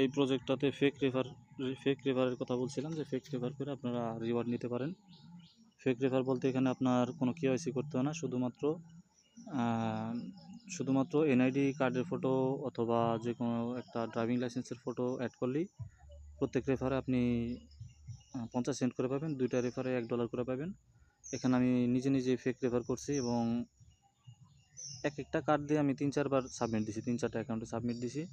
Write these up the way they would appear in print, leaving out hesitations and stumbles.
এই প্রজেক্টটাতে ফেক রেফারের কথা বলছিলাম, যে ফেক রেফার করে আপনারা রিওয়ার্ড নিতে পারেন। ফেক রেফার বলতে এখানে আপনার কোনো কেওয়াইসি করতে হয় না, শুধুমাত্র এনআইডি কার্ডের ফটো অথবা যে কোনো একটা ড্রাইভিং লাইসেন্সের ফটো অ্যাড করলেই প্রত্যেক রেফারে আপনি 50 সেন্ট করে পাবেন, 2টা রেফারে $1 করে পাবেন। এখানে আমি নিজে ফেক রেফার করছি এবং এক একটা কার্ড দিয়ে আমি 3-4 বার সাবমিট দিছি, 3-4টা অ্যাকাউন্টে সাবমিট দিছি।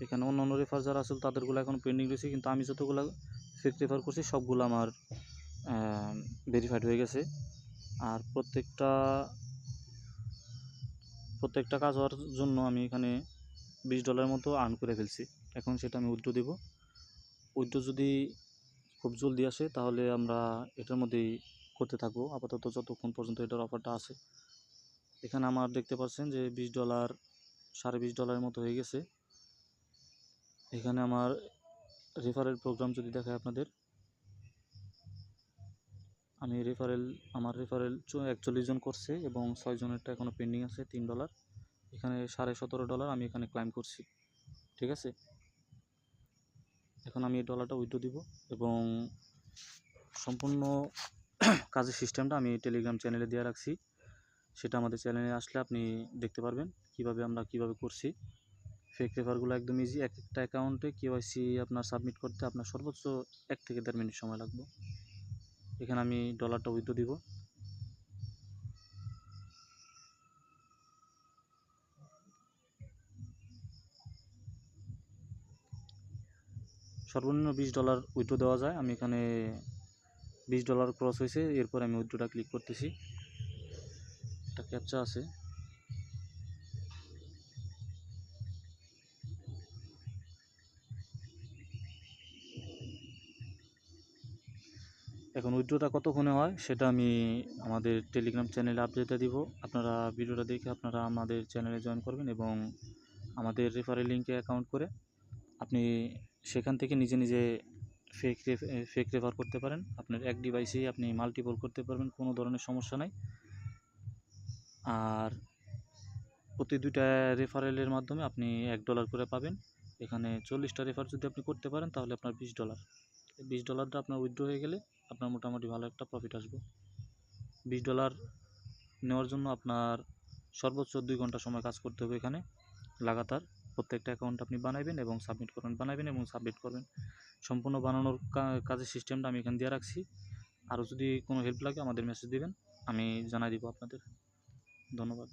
এখানে অন্যান্য রেফার যারা আসলে তাদেরগুলো এখন পেন্ডিং রয়েছে, কিন্তু আমি যতগুলো ফেক রেফার করছি সবগুলো আমার ভেরিফাইড হয়ে গেছে। আর প্রত্যেকটা কাজ হওয়ার জন্য আমি এখানে $20 মতো আর্ন করে ফেলছি। এখন সেটা আমি উইথড্র দেব। উইথড্র যদি খুব জলদি আসে তাহলে আমরা এটার মধ্যেই করতে থাকবো আপাতত, যতক্ষণ পর্যন্ত এটার অফারটা আছে। এখানে আমার দেখতে পাচ্ছেন যে $20, $20.5 মতো হয়ে গেছে। এখানে আমার রেফারেল প্রোগ্রাম যদি দেখায় আপনাদের, আমার রেফারেল 41 জন করছে এবং 6 জনেরটা এখনও পেন্ডিং আছে $3। এখানে $17.5 আমি এখানে ক্লাইম করছি। ঠিক আছে, এখন আমি এই ডলারটা উইথড্র দিব এবং সম্পূর্ণ কাজের সিস্টেমটা আমি টেলিগ্রাম চ্যানেলে দিয়ে রাখছি। সেটা আমাদের চ্যানেলে আসলে আপনি দেখতে পারবেন আমরা কিভাবে করছি। ফেক রেফারগুলো একদম ইজি। এক একটা অ্যাকাউন্টে কেওয়াইসি আপনার সাবমিট করতে আপনার সর্বোচ্চ 1 থেকে 1.5 মিনিট সময় লাগবে। এখানে আমি ডলারটা উইথড্র দিব। সর্বনিম্ন $20 উইথড্র দেওয়া যায়। আমি এখানে $20 ক্রস হয়েছে, এরপর আমি উইথড্রটা ক্লিক করতেছি। একটা ক্যাপচা আছে, এখন উইথড্রটা কতক্ষণে হয় সেটা আমি আমাদের টেলিগ্রাম চ্যানেলে আপডেটে দিব। আপনারা ভিডিওটা দেখে আপনারা আমাদের চ্যানেলে জয়েন করবেন এবং আমাদের রেফারেল লিঙ্কে অ্যাকাউন্ট করে আপনি সেখান থেকে নিজে ফেক রেফার করতে পারেন। আপনার এক ডিভাইসেই আপনি মাল্টিপল করতে পারবেন, কোনো ধরনের সমস্যা নাই। আর প্রতি 2টা রেফারেলের মাধ্যমে আপনি $1 করে পাবেন। এখানে 40টা রেফার যদি আপনি করতে পারেন তাহলে আপনার $20। $20টা আপনার উইথড্র হয়ে গেলে আপনার মোটামুটি ভালো একটা প্রফিট আসবে। $20 নেওয়ার জন্য আপনার সর্বোচ্চ 2 ঘন্টা সময় কাজ করতে হবে এখানে লাগাতার। প্রত্যেকটা অ্যাকাউন্ট আপনি বানাবেন এবং সাবমিট করবেন। সম্পূর্ণ বানানোর কাজের সিস্টেমটা আমি এখানে দিয়ে রাখছি। আরও যদি কোনো হেল্প লাগে আমাদের মেসেজ দিবেন, আমি জানাই দিব আপনাদের। ধন্যবাদ।